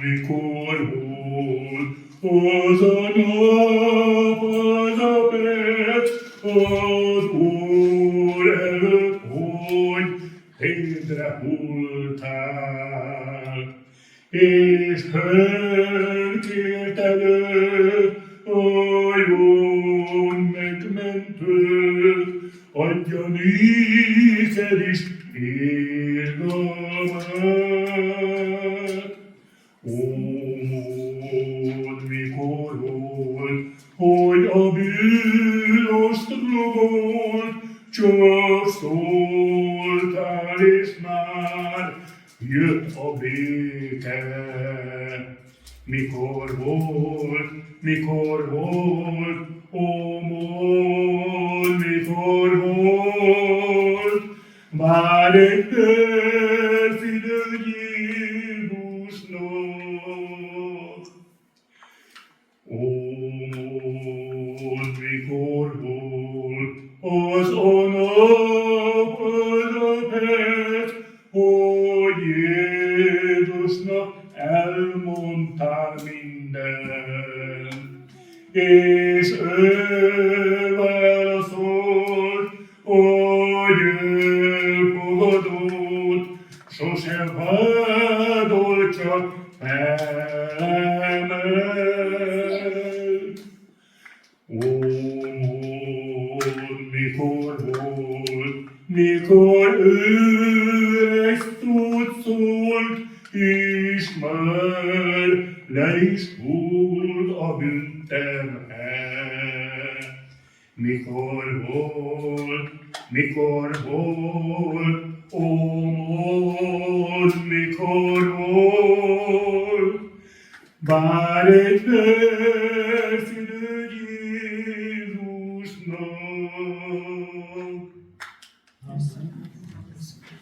Mikor volt az a nap, az a perc, az Úr előtt, hogy térdre hulltál, és felkérted őt, a jó megmentőt, adja néked is irgalmát. Mikor volt, hogy a bűnöst ragolt, csak szóltál, és már jött a béke. Mikor volt, ó, mondd, mikor volt, már egy perfidő Jézusnak. Mondd, mikor volt az a nap, az a perc, hogy Jézusnak elmondtál mindent, és ő válaszolt, hogy ő fogadott, sose vádol, csak felemelt. Mikor volt, mikor ő ezt úgy szólt, és már le is hull a bűnterhe. Mikor volt, ó, mondd, mikor volt, bár egy perfidő Jézusnak.